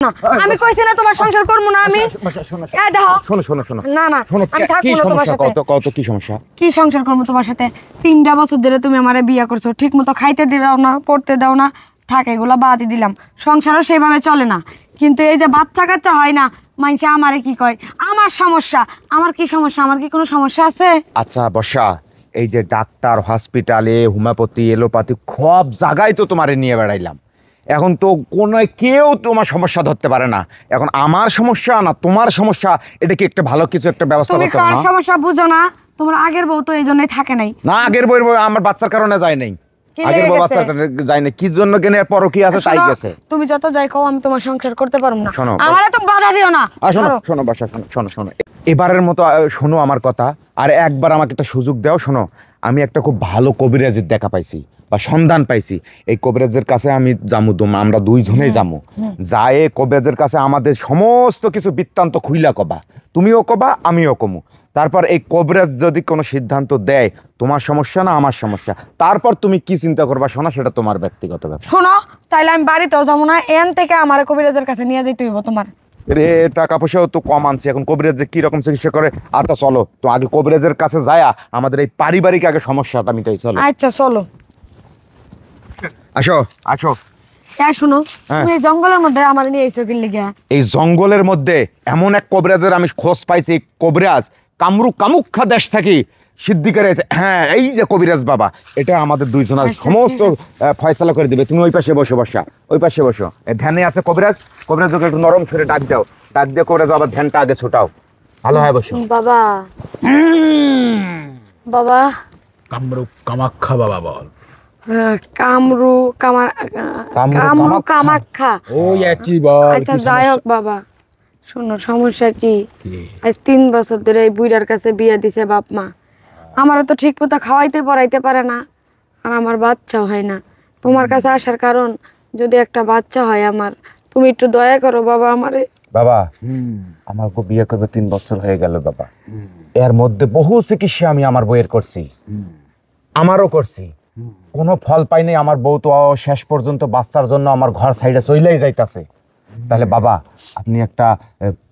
না আমি কইছি না তোমার সংসার করব না আমি। এই দেখো শোনো শোনো শোনো না না আমি থাকবো না তোমার সাথে। কত কি সমস্যা? কি সংসার করব তোমার সাথে? 3টা বছর ধরে তুমি আমারে বিয়ে করছো, ঠিকমতো খাইতে দাও না, পড়তে দাও না, থাকে এগুলো বাদই দিলাম, সংসারও সেভাবে চলে না। কিন্তু এই যে বাচ্চা কাচ্চা হয় না, মানুষে আমারে কি কয় আমার সমস্যা। আমার কি সমস্যা? আমার কি কোনো সমস্যা আছে? আচ্ছা বর্ষা, এই যে ডাক্তার, হসপিটালে, হোমিওপ্যাথি, এলোপ্যাথি সব জায়গায় তো তোমারে নিয়ে বেড়াইলাম, এখন তো কোনো কেউ তোমার সমস্যা ধরতে পারে না। এখন আমার সমস্যা না তোমার সমস্যা, এটা কি একটা ভালো কিছু একটা ব্যবস্থা তুমি করতে হবে কার না? সমস্যা বুঝো না? তোমার আগের বউ তো এই জন্যই থাকে নাই। না আগের বউ আমার বাচ্চার কারণে যায় নাই, আগের বউ বাচ্চার যায় না, কি জন্য গেনে পরও কি আছে তাই গেছে। তুমি যত যাই কও আমি তোমার সংসার করতে পারবো না। শোনো আমারে তো বাধা দিও না। শোনো শোনো বর্ষা, শোনো শোনো শোনো, এবারের মতো শোনো আমার কথা, আর একবার আমাকে একটা সুযোগ দাও। শোনো, আমি একটা খুব ভালো কবিরাজের দেখা পাইছি বা সন্ধান পাইছি, এই কবিরাজের কাছে আমি যামু, আমরা দুইজনেই যামু, যায় কবিরাজের কাছে আমাদের সমস্ত কিছু বৃত্তান্ত খুইলা কবা, তুমিও কবা আমিও কমু। তারপর এই কবিরাজ যদি কোনো সিদ্ধান্ত দেয় তোমার সমস্যা না আমার সমস্যা, তারপর তুমি কি চিন্তা করবা শোনা, সেটা তোমার ব্যক্তিগত ব্যাপার। শোনো তাইলে আমি বাড়িতেও যাবো না, এন থেকে আমার কবিরাজের কাছে নিয়ে যাইতে হইব তোমার। রে টাকা পয়সাও তো কম আনছে, এখন কবিরাজ যে কিরকম চিকিৎসা করে। আচ্ছা চলো তো আগে কবিরাজের কাছে যায়া আমাদের এই পারিবারিক আগে সমস্যাটা মিটাই, চলো। আচ্ছা চলো, আসো আসো। শোনো তুমি এই জঙ্গলের মধ্যে আমার নিয়ে এসো কি লিগা? এই জঙ্গলের মধ্যে এমন এক কবিরাজের আমি খোঁজ পাইছি, কবিরাজ কামুক্ষা দেশ থাকি সিদ্ধি করে। হ্যাঁ এই যে কবিরাজ বাবা, এটা আমাদের দুইজনের সমস্ত ফয়সালা করে দিবে। তুমি ওই পাশে বসো বসা, ওই পাশে বসো, ধ্যানে আছে কবিরাজ, কবিরাজকে একটু নরম সরে ডাক দাও, ডাক দিয়ে কবিরাজ আবার ধ্যানটা আগে ছোটাও, ভালো হয় বসো। বাবা বাবা কামরূ কামাখ্যা বাবা বল। কামরু কামাখ্যা ওই একই বল। আচ্ছা যাই হোক বাবা, শোনো সমস্যা কি, আজ 3 বছর ধরে এই বুইড়ার কাছে বিয়ে দিছে বাপ মা, আমারও তো ঠিক মতো খাওয়াইতে পড়াইতে পারে না, আর আমার বাচ্চাও হয় না। তোমার কাছে আসার কারণ, যদি একটা বাচ্চা হয় আমার, তুমি একটু দয়া করো বাবা আমারে। বাবা আমার বিয়ে করবে 3 বছর হয়ে গেল বাবা, এর মধ্যে বহু চিকিৎসা আমি আমার বউয়ের করছি, আমারও করছি, কোনো ফল পাইনি। আমার বউ তো শেষ পর্যন্ত বাচ্চার জন্য আমার ঘর সাইডে চইলাই যাইতাছে। তাহলে বাবা আপনি একটা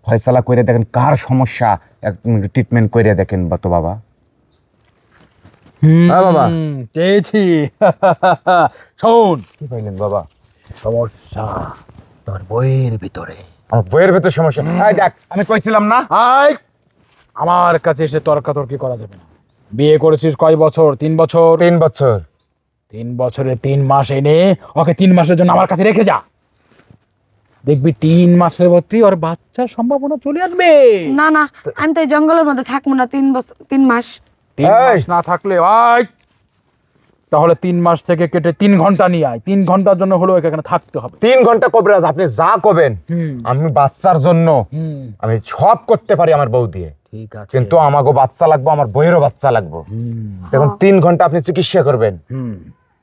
ফয়সালা করে দেখেন, কার সমস্যা ট্রিটমেন্ট করে দেখেন বা তো বাবা। বাবা পেয়েছি। শোন, কি পাইলেন বাবা? সমস্যা তোর বইয়ের ভিতরে। আমার বইয়ের ভেতর সমস্যা? এই দেখ আমি কইছিলাম না, আমার কাছে এসে তর্কাতর্কি করা যাবে না। বিয়ে করেছিস কয় বছর? 3 বছর। 3 বছর। 3 বছরে 3 মাস এনে ওকে 3 মাসের জন্য আমার কাছে রেখে যা, দেখবি 3 মাসের মধ্যে ওর বাচ্চার সম্ভাবনা চলে আসবে। না না আমি তো এই জঙ্গলের মধ্যে থাকবো না 3 বছর 3 মাস। 3 মাস না থাকলে তাহলে 3 মাস থেকে কেটে 3 ঘন্টা নিয়ে আয়। 3 ঘন্টার জন্য হলো এখানে থাকতে হবে। 3 ঘন্টা কবিরাজ আপনি যা করবেন, আমি বাচ্চার জন্য আমি সব করতে পারি আমার বউ দিয়ে, ঠিক আছে, কিন্তু আমাকে বাচ্চা লাগবে, আমার বইয়েরও বাচ্চা লাগবে। এখন 3 ঘন্টা আপনি চিকিৎসা করবেন।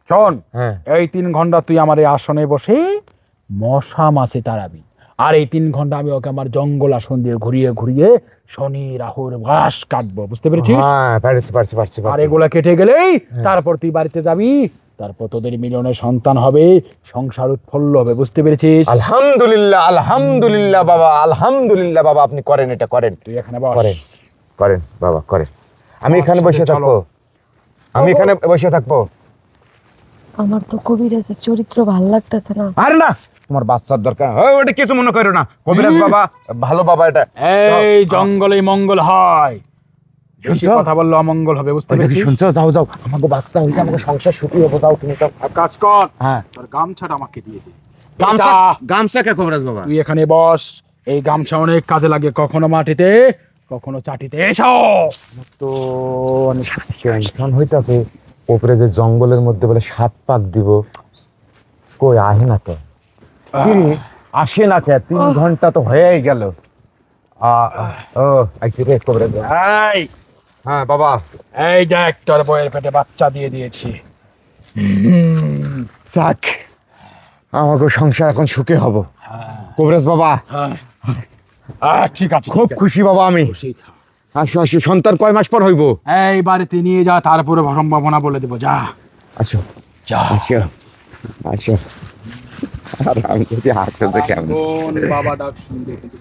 শোন, এই 3 ঘন্টা তুই আমার এই আসনে বসে মশা মাছি তাড়াবি, আর এই 3 ঘন্টা আমি ওকে আমার জঙ্গল আসন দিয়ে ঘুরিয়ে ঘুরিয়ে শনি রাহুর ঘাস কাটবো, বুঝতে পেরেছিস? হ্যাঁ পারছি। আর এগুলা কেটে গেলেই তারপর তুই বাড়িতে যাবি, তারপর তোদের মিলনে সন্তান হবে, সংসার উৎফুল্ল হবে, বুঝতে পেরেছিস? আলহামদুলিল্লাহ আলহামদুলিল্লাহ বাবা, আলহামদুলিল্লাহ বাবা, আপনি করেন, এটা করেন। তুই এখানে বস। করেন বাবা করেন। আমি এখানে বসে থাকবো, আমি এখানে বসে থাকবো। আমার তো কবিরাজের চরিত্র ভালো লাগতেছে না। আরে না, তোমার বাচ্চার দরকার, ওটা কিছু মনে করো না, কবিরাজ বাবা ভালো বাবা। এটা এই জঙ্গলে মঙ্গল হয়, বেশি কথা বললে অমঙ্গল হবে, বুঝতে পেরেছিস? শুনছো? যাও আমাকে বাচ্চা হইতে, আমাকে সংসার সুখী হবে, যাও তুমি তো। এক কাজ কর, হ্যাঁ তোর গামছাটা আমাকে দিয়ে দে। গামছা কে কবিরাজ বাবা? তুই এখানে বস, এই গামছা অনেক কাজে লাগে, কখনো মাটিতে কখনো চাটিতে। এসো তো অনেক টেনশন হইতাছে, ওপরে যে জঙ্গলের মধ্যে বলে 7 পাক দিব, কই আহে না তো, আসে না কে? 3 ঘন্টা তো হয়েই গেল। ও আইছি রে কবিরাজ। হ্যাঁ বাবা, এই দেখ তোর বইয়ের পেটে বাচ্চা দিয়ে দিয়েছি। যাক, আমাকে সংসার এখন সুখে হব কবিরাজ বাবা। ঠিক আছে, খুব খুশি বাবা আমি। আসো সন্তান কয় মাস পর হইব? এই বাড়িতে নিয়ে যা, তারপরে সম্ভাবনা বলে দেবো। যা আসো যা। আসো। আর আমি যদি হাসতে কেমন বাবা ডাক শুনবে কিন্তু